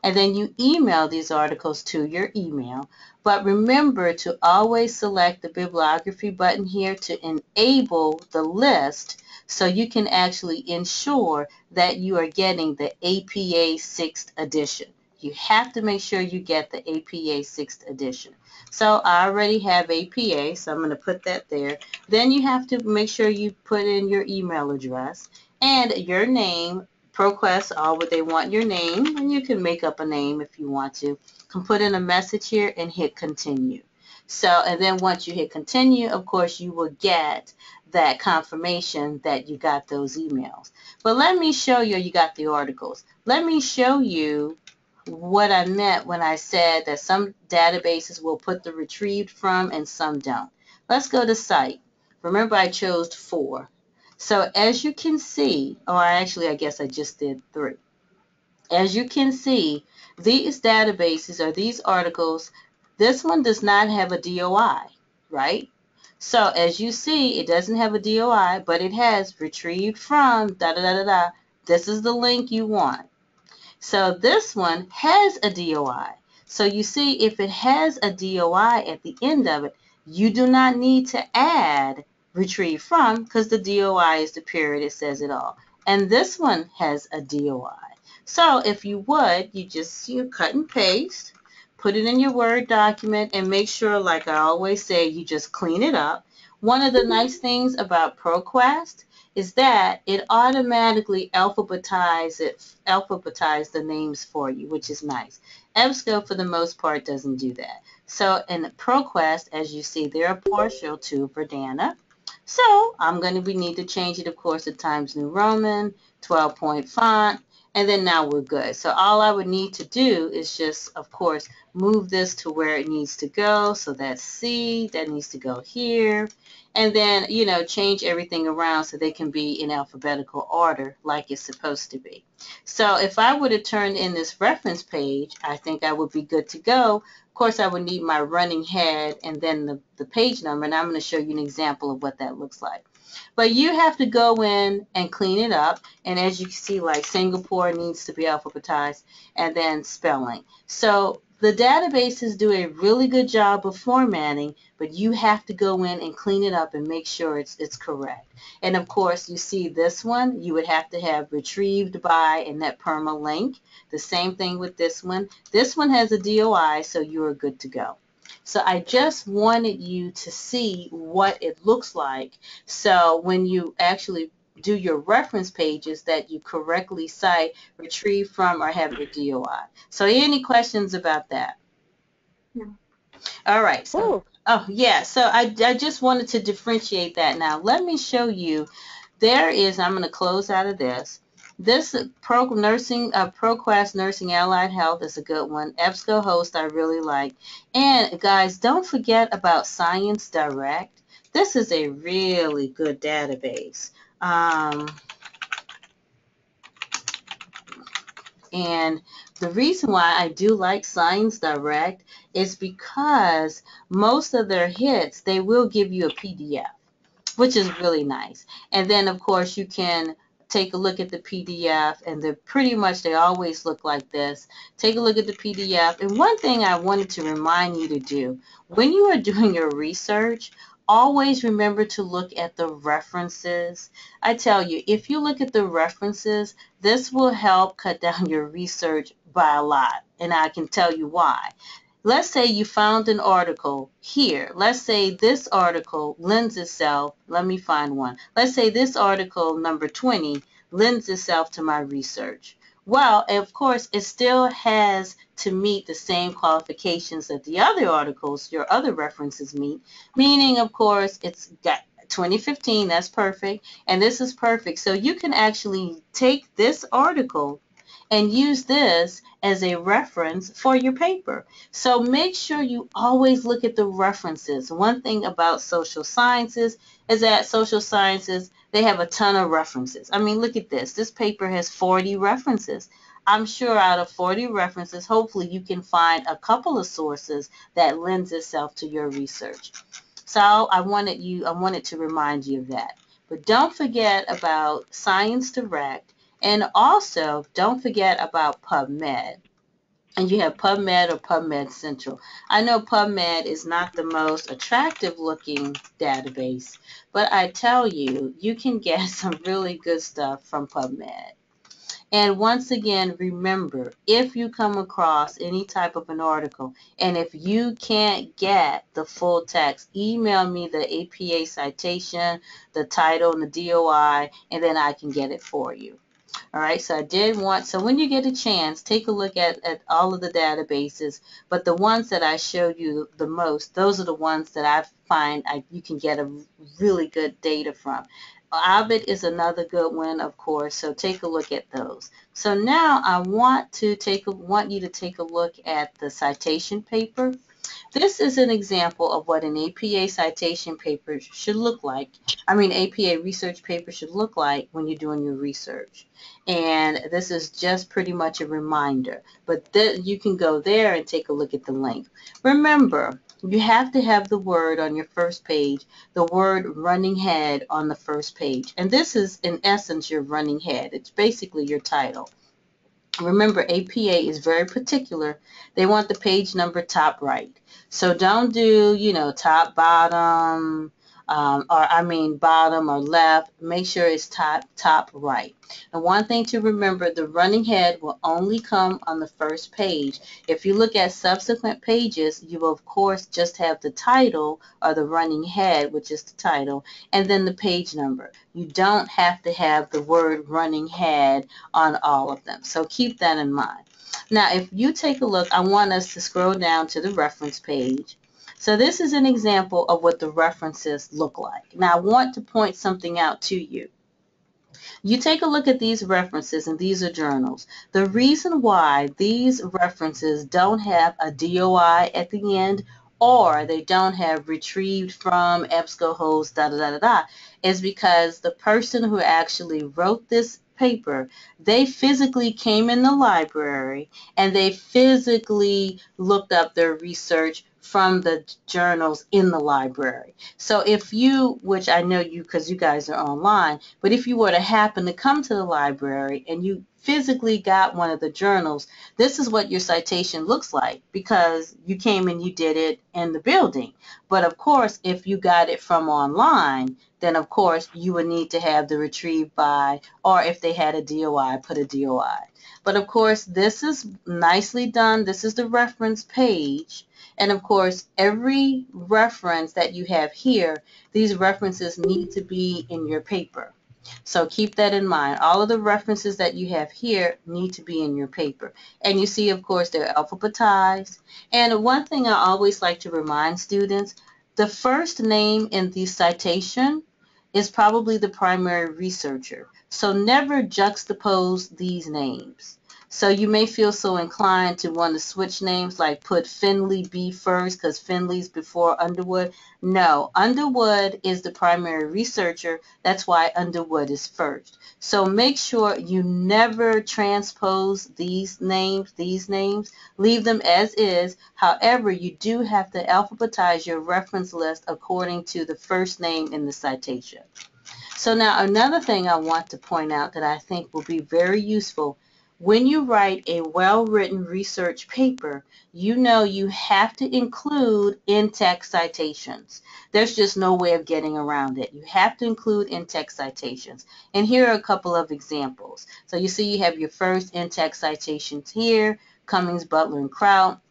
A: and then you email these articles to your email. But remember to always select the bibliography button here to enable the list so you can actually ensure that you are getting the APA 6th edition. You have to make sure you get the APA 6th edition. So I already have APA, so I'm going to put that there. Then you have to make sure you put in your email address and your name. ProQuest, all what they want your name, and you can make up a name if you want to. You can put in a message here and hit continue. So, and then once you hit continue, of course, you will get that confirmation that you got those emails. But let me show you, you got the articles. Let me show you what I meant when I said that some databases will put the retrieved from and some don't. Let's go to site. Remember, I chose 4. So as you can see, or actually I guess I just did 3. As you can see, these databases or these articles, this one does not have a DOI, right? So as you see, it doesn't have a DOI, but it has retrieved from da da da da da. This is the link you want. So this one has a DOI. So you see, if it has a DOI at the end of it, you do not need to add retrieve from because the DOI is the period, it says it all. And this one has a DOI. So if you would, you just cut and paste, put it in your Word document, and make sure, like I always say, you just clean it up. One of the nice things about ProQuest is that it automatically alphabetize the names for you, which is nice. EBSCO, for the most part, doesn't do that. So in ProQuest, as you see, they're partial to Verdana. So I'm going to need to change it, of course, to Times New Roman, 12-point font, and then now we're good. So all I would need to do is just, of course, move this to where it needs to go. So that's C, that needs to go here. And then, change everything around so they can be in alphabetical order like it's supposed to be. So if I would have turned in this reference page, I think I would be good to go. Of course, I would need my running head and then the page number, and I'm going to show you an example of what that looks like. But you have to go in and clean it up. And as you can see, like Singapore needs to be alphabetized, and then spelling. So the databases do a really good job of formatting, but you have to go in and clean it up and make sure it's correct. And of course, you see this one, you would have to have retrieved by and that permalink. The same thing with this one. This one has a DOI, so you're good to go. So I just wanted you to see what it looks like. So when you actually do your reference pages, that you correctly cite, retrieve from, or have your DOI. So any questions about that?
C: No.
A: All right. So, yeah. So I just wanted to differentiate that. Now let me show you. There is. I'm going to close out of this. This ProQuest Nursing Allied Health is a good one. EBSCO Host I really like. And guys, don't forget about Science Direct. This is a really good database. And the reason why I do like Science Direct is because most of their hits, they will give you a PDF, which is really nice. And then, of course, you can take a look at the PDF, and they're pretty much, they always look like this. Take a look at the PDF. And one thing I wanted to remind you to do, when you are doing your research, always remember to look at the references. I tell you, if you look at the references, this will help cut down your research by a lot. And I can tell you why. Let's say you found an article here. Let's say this article lends itself, let me find one. Let's say this article, number 20, lends itself to my research. Well, of course, it still has to meet the same qualifications that the other articles, your other references meet, meaning, of course, it's got 2015, that's perfect, and this is perfect. So you can actually take this article and use this as a reference for your paper. So make sure you always look at the references. One thing about social sciences is that social sciences, they have a ton of references. I mean, look at this. This paper has 40 references. I'm sure out of 40 references, hopefully you can find a couple of sources that lends itself to your research. So I wanted to remind you of that. But don't forget about Science Direct, and also don't forget about PubMed. And you have PubMed or PubMed Central. I know PubMed is not the most attractive looking database, but I tell you, you can get some really good stuff from PubMed. And once again, remember, if you come across any type of an article, and if you can't get the full text, email me the APA citation, the title, and the DOI, and then I can get it for you. All right, so so when you get a chance, take a look at all of the databases, but the ones that I showed you the most, those are the ones that I find you can get a really good data from. Ovid is another good one, of course, so take a look at those. So now I want you to take a look at the citation paper. This is an example of what an APA citation paper should look like. I mean, APA research paper should look like when you're doing your research. And this is just pretty much a reminder. But you can go there and take a look at the link. Remember, you have to have the word on your first page, the word running head on the first page. And this is, in essence, your running head. It's basically your title. Remember, APA is very particular. They want the page number top right. So don't do, top, bottom, bottom or left. Make sure it's top right. And one thing to remember, the running head will only come on the first page. If you look at subsequent pages, you will, of course, just have the title or the running head, which is the title, and then the page number. You don't have to have the word running head on all of them. So keep that in mind. Now, if you take a look, I want us to scroll down to the reference page. So this is an example of what the references look like. Now, I want to point something out to you. You take a look at these references, and these are journals. The reason why these references don't have a DOI at the end, or they don't have retrieved from EBSCOhost, is because the person who actually wrote this paper, they physically came in the library and they physically looked up their research from the journals in the library. So if you, which I know you because you guys are online, but if you were to happen to come to the library and you physically got one of the journals, this is what your citation looks like because you came and you did it in the building. But of course, if you got it from online, then of course you would need to have the retrieved by, or if they had a DOI, put a DOI. But of course, this is nicely done. This is the reference page. And of course, every reference that you have here, these references need to be in your paper. So keep that in mind. All of the references that you have here need to be in your paper. And you see, of course, they're alphabetized. And one thing I always like to remind students, the first name in the citation is probably the primary researcher. So never juxtapose these names. So you may feel so inclined to want to switch names, like put Finley B first because Finley's before Underwood. No, Underwood is the primary researcher. That's why Underwood is first. So make sure you never transpose these names. Leave them as is. However, you do have to alphabetize your reference list according to the first name in the citation. So now another thing I want to point out that I think will be very useful, when you write a well-written research paper, you know you have to include in-text citations. There's just no way of getting around it. You have to include in-text citations. And here are a couple of examples. So you see you have your first in-text citations here, Cummings, Butler, and Kraut.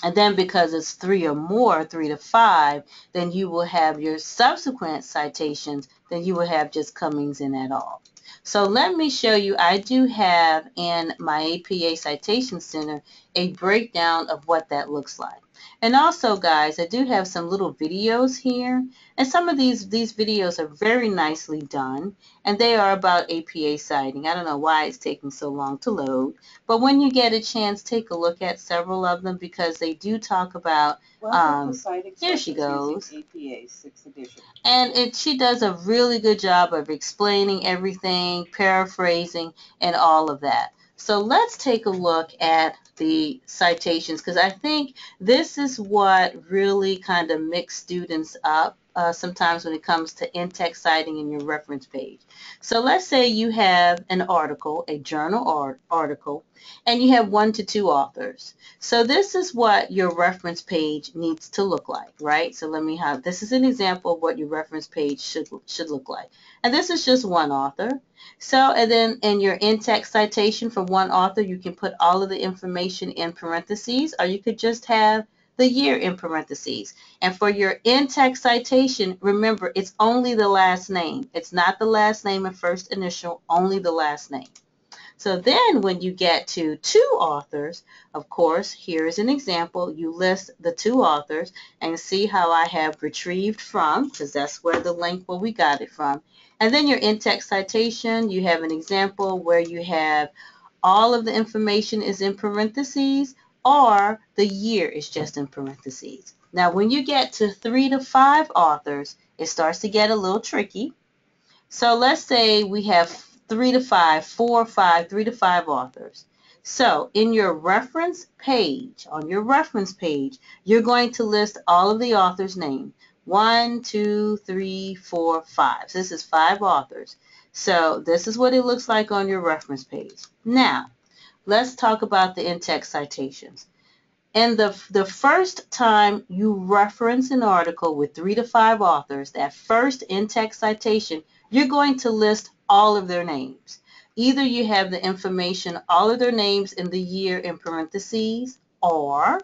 A: And then because it's 3 or more, 3 to 5, then you will have your subsequent citations, then you will have just Cummings and et al. So let me show you, I do have in my APA Citation Center a breakdown of what that looks like. And also, guys, I do have some little videos here. And some of these videos are very nicely done. And they are about APA citing. I don't know why it's taking so long to load. But when you get a chance, take a look at several of them because they do talk about, here she goes. APA 6th edition. And she does a really good job of explaining everything, paraphrasing, and all of that. So let's take a look at the citations because I think this is what really kind of mixes students up sometimes when it comes to in-text citing in your reference page. So let's say you have an article, a journal article, and you have 1 to 2 authors. So this is what your reference page needs to look like, right? So let me have, this is an example of what your reference page should look like. And this is just one author. So, and then in your in-text citation for one author, you can put all of the information in parentheses, or you could just have the year in parentheses. And for your in-text citation, remember, it's only the last name. It's not the last name and first initial, only the last name. So then when you get to 2 authors, of course, here's an example. You list the 2 authors and see how I have retrieved from, because that's where the link where we got it from. And then your in-text citation, you have an example where you have all of the information is in parentheses or the year is just in parentheses. Now, when you get to 3 to 5 authors, it starts to get a little tricky. So let's say we have 3 to 5, 4, 5, 3 to 5 authors. So in your reference page, on your reference page, you're going to list all of the authors' names. 1, 2, 3, 4, 5. So this is 5 authors. So this is what it looks like on your reference page. Now, let's talk about the in-text citations. And the first time you reference an article with 3 to 5 authors, that first in-text citation, you're going to list all of their names. Either you have the information, all of their names in the year in parentheses, or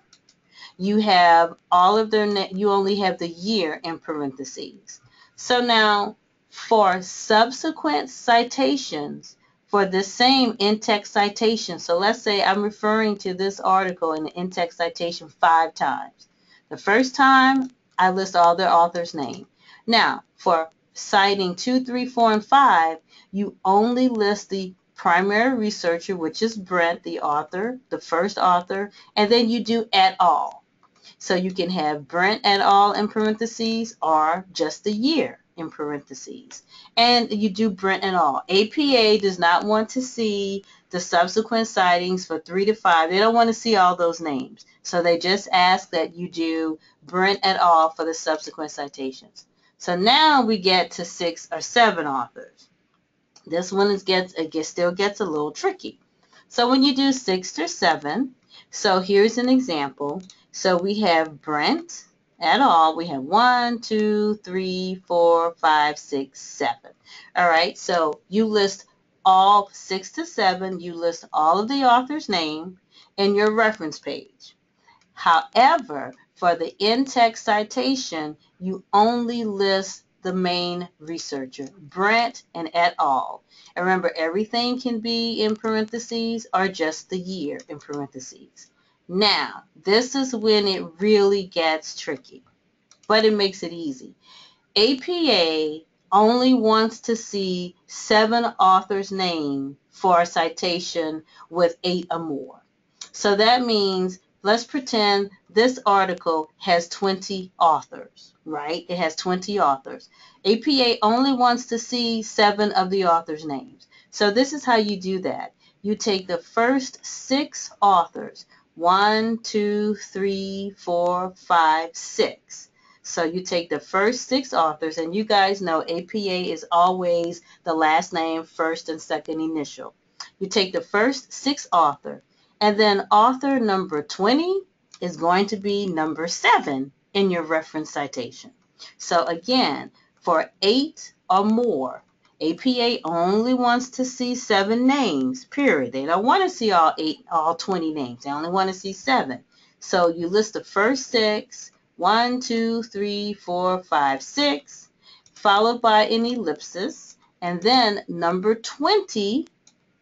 A: you have all of their, you only have the year in parentheses. So now for subsequent citations, for the same in-text citation, so let's say I'm referring to this article in the in-text citation 5 times. The first time, I list all their author's name. Now, for citing 2, 3, 4, and 5, you only list the primary researcher, which is Brent, the author, the first author, and then you do et al. So you can have Brent et al. In parentheses or just the year in parentheses. And you do Brent et al. APA does not want to see the subsequent citings for 3 to 5. They don't want to see all those names. So they just ask that you do Brent et al. For the subsequent citations. So now we get to 6 or 7 authors. This one still gets a little tricky. So when you do 6 or 7, so here's an example. So we have Brent et al. We have 1, 2, 3, 4, 5, 6, 7. All right, so you list all 6 to 7. You list all of the author's name in your reference page. However, for the in-text citation, you only list the main researcher, Brent and et al. And remember, everything can be in parentheses or just the year in parentheses. Now, this is when it really gets tricky, but it makes it easy. APA only wants to see 7 authors' names for a citation with 8 or more. So that means, let's pretend this article has 20 authors, right? It has 20 authors. APA only wants to see 7 of the authors' names. So this is how you do that. You take the first 6 authors, 1, 2, 3, 4, 5, 6. So you take the first 6 authors, and you guys know APA is always the last name, first and second initial. You take the first 6 author, and then author number 20 is going to be number 7 in your reference citation. So again, for 8 or more, APA only wants to see 7 names, period. They don't want to see all 20 names. They only want to see 7. So you list the first 6, 1, 2, 3, 4, 5, 6, followed by an ellipsis, and then number 20.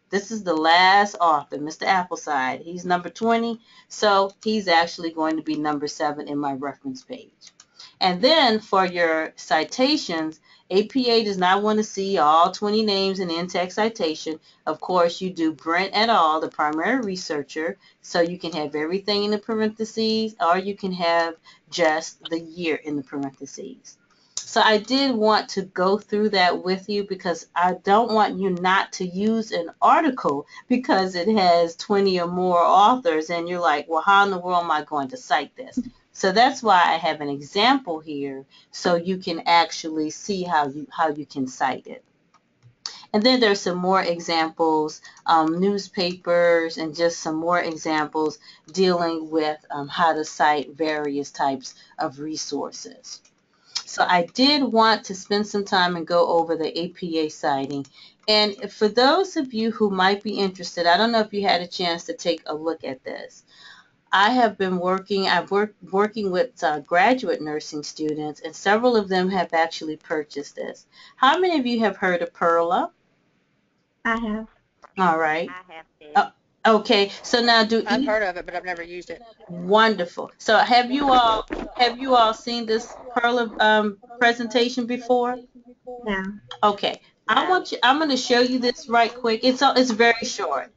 A: This is the last author, Mr. Appleside. He's number 20, so he's actually going to be number 7 in my reference page. And then for your citations, APA does not want to see all 20 names in the in-text citation. Of course, you do Brent et al., the primary researcher, so you can have everything in the parentheses, or you can have just the year in the parentheses. So I did want to go through that with you because I don't want you not to use an article because it has 20 or more authors and you're like, well, how in the world am I going to cite this? So that's why I have an example here so you can actually see how you can cite it. And then there's some more examples, newspapers, and just some more examples dealing with how to cite various types of resources. So I did want to spend some time and go over the APA citing. And for those of you who might be interested, I don't know if you had a chance to take a look at this. I've working with graduate nursing students, and several of them have actually purchased this. How many of you have heard of Perla?
C: I have.
A: All right.
B: I have to.
A: Okay, so now
D: I've heard of it, but I've never used it.
A: Wonderful. So have you all seen this Perla presentation before?
C: No.
A: Okay.
B: No.
A: I'm going to show you this right quick. It's very short.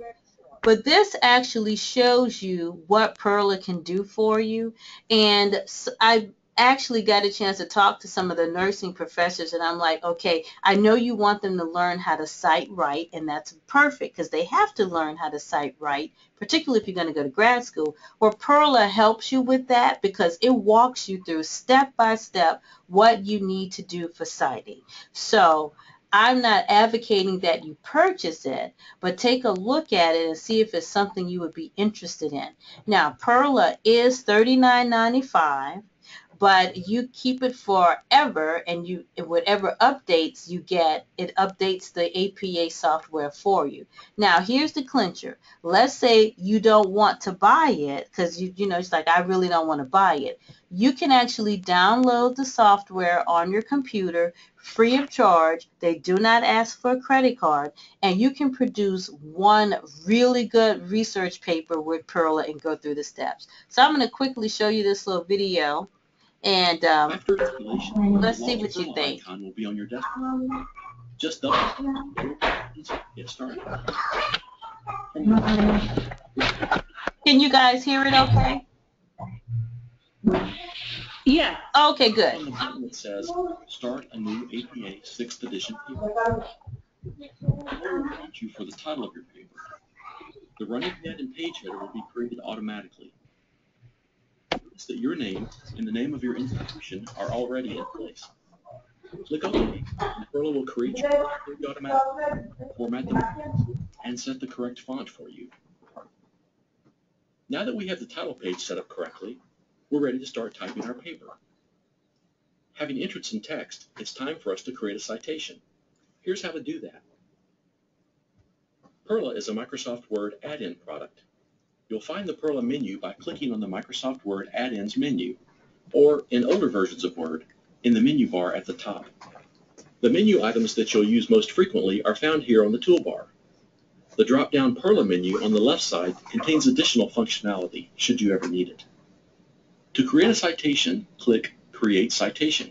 A: But this actually shows you what Perla can do for you. And I actually got a chance to talk to some of the nursing professors, and I'm like, okay, I know you want them to learn how to cite right, and that's perfect because they have to learn how to cite right, particularly if you're going to go to grad school. Well, Perla helps you with that because it walks you through step by step what you need to do for citing. So I'm not advocating that you purchase it, but take a look at it and see if it's something you would be interested in. Now, Perla is $39.95, but you keep it forever, and whatever updates you get, it updates the APA software for you. Now, here's the clincher. Let's say you don't want to buy it because it's like, I really don't want to buy it. You can actually download the software on your computer free of charge. They do not ask for a credit card, and you can produce one really good research paper with Perla and go through the steps. So I'm going to quickly show you this little video, and
E: After installation,
A: let's
E: the
A: see
E: Launch
A: what you
E: Perla
A: think.
E: icon will be on your desktop. Just double get started.
A: Can you guys hear it okay?
C: Yeah.
A: Okay, good.
E: On the button that says Start a new APA 6th edition paper. It will prompt you for the title of your paper. The running head and page header will be created automatically. Notice that your name and the name of your institution are already in place. Click OK, and Perla will create your page automatically, format the margins, and set the correct font for you. Now that we have the title page set up correctly, we're ready to start typing our paper. Having entered some text, it's time for us to create a citation. Here's how to do that. Perla is a Microsoft Word add-in product. You'll find the Perla menu by clicking on the Microsoft Word add-ins menu, or in older versions of Word, in the menu bar at the top. The menu items that you'll use most frequently are found here on the toolbar. The drop-down Perla menu on the left side contains additional functionality, should you ever need it. To create a citation, click Create Citation.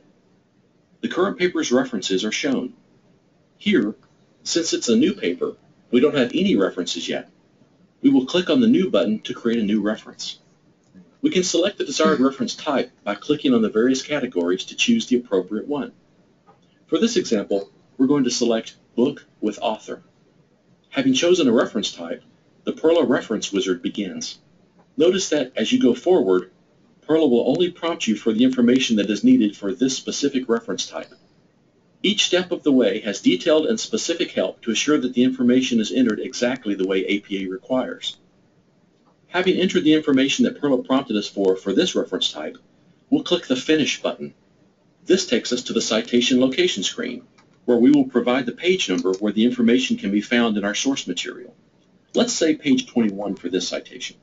E: The current paper's references are shown. Here, since it's a new paper, we don't have any references yet. We will click on the New button to create a new reference. We can select the desired reference type by clicking on the various categories to choose the appropriate one. For this example, we're going to select Book with Author. Having chosen a reference type, the Perla reference wizard begins. Notice that as you go forward, Perla will only prompt you for the information that is needed for this specific reference type. Each step of the way has detailed and specific help to assure that the information is entered exactly the way APA requires. Having entered the information that Perla prompted us for this reference type, we'll click the Finish button. This takes us to the citation location screen, where we will provide the page number where the information can be found in our source material. Let's say page 21 for this citation.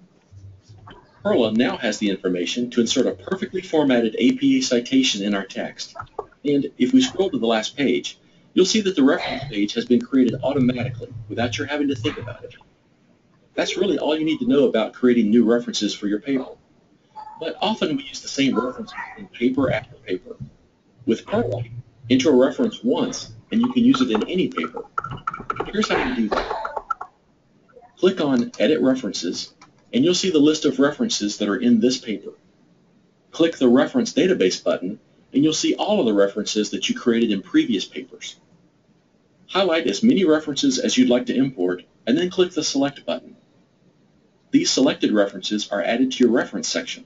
E: Perla now has the information to insert a perfectly formatted APA citation in our text. And if we scroll to the last page, you'll see that the reference page has been created automatically without your having to think about it. That's really all you need to know about creating new references for your paper. But often we use the same references in paper after paper. With Perla, enter a reference once and you can use it in any paper. Here's how you do that. Click on Edit References and you'll see the list of references that are in this paper. Click the Reference Database button and you'll see all of the references that you created in previous papers. Highlight as many references as you'd like to import and then click the Select button. These selected references are added to your reference section.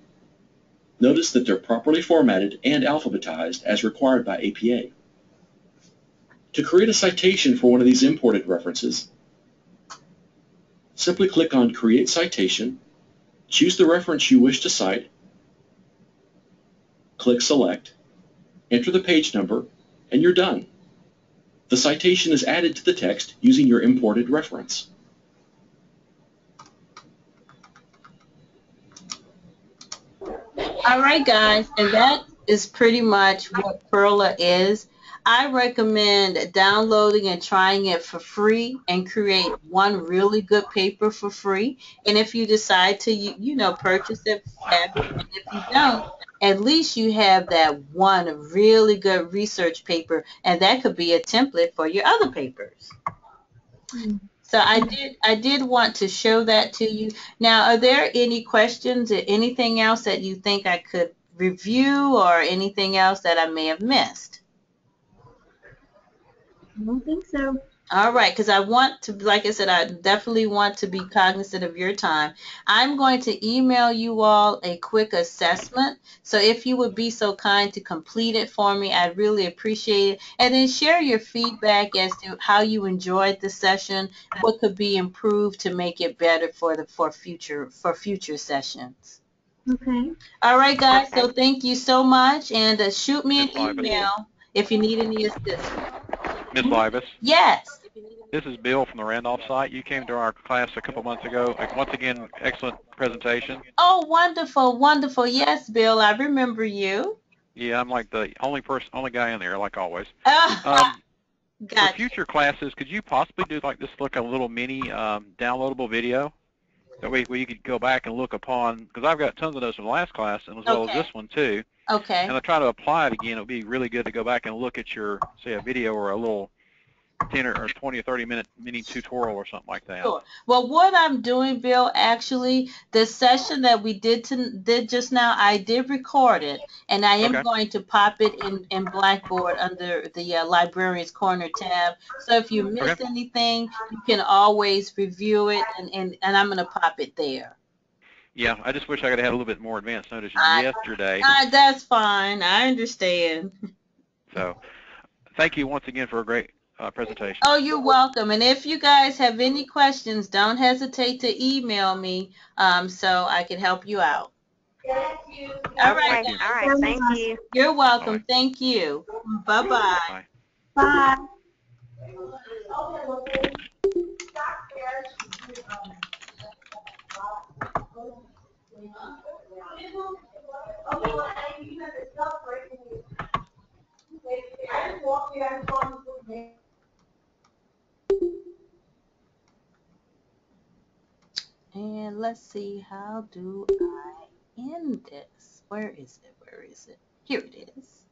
E: Notice that they're properly formatted and alphabetized as required by APA. To create a citation for one of these imported references, simply click on Create Citation, choose the reference you wish to cite, click Select, enter the page number, and you're done. The citation is added to the text using your imported reference.
A: All right, guys, and that is pretty much what Perla is. I recommend downloading and trying it for free and create one really good paper for free. And if you decide to, purchase it, have it. And if you don't, at least you have that one really good research paper, and that could be a template for your other papers. So I did want to show that to you. Now, are there any questions or anything else that you think I could review or anything else that I may have missed?
C: I don't think so.
A: All right, because I want to, like I said, I definitely want to be cognizant of your time. I'm going to email you all a quick assessment. So if you would be so kind to complete it for me, I'd really appreciate it. And then share your feedback as to how you enjoyed the session, what could be improved to make it better for future sessions.
C: Okay.
A: All right, guys. So thank you so much, and shoot me an
F: Ms. Libas.
A: email if you need any assistance.
F: Ms. Libas,
A: Yes.
F: this is Bill from the Randolph site. You came to our class a couple months ago. Once again, excellent presentation.
A: Oh, wonderful, wonderful. Yes, Bill, I remember you.
F: Yeah, I'm like the only guy in there, like always.
A: Gotcha.
F: For future classes, could you possibly do like this, like a little mini downloadable video? That way you could go back and look upon, because I've got tons of those from the last class, and as well as this one too.
A: Okay.
F: And I try to apply it again. It would be really good to go back and look at your, say, a video or a little 10 or 20 or 30 minute mini tutorial or something like that.
A: Sure. Well, what I'm doing, Bill, actually, the session that we did just now, I did record it, and I am going to pop it in Blackboard under the Librarian's Corner tab. So if you miss anything, you can always review it, and I'm going to pop it there.
F: Yeah, I just wish I could have had a little bit more advance notice yesterday.
A: That's fine. I understand.
F: So, thank you once again for a great presentation.
A: Oh, you're welcome. And if you guys have any questions, don't hesitate to email me so I can help you out. All right.
B: Okay. All right. Thank you.
A: You're welcome. Thank you. Bye-bye.
C: Bye.
A: And let's see, how do I end this? Where is it? Where is it? Here it is.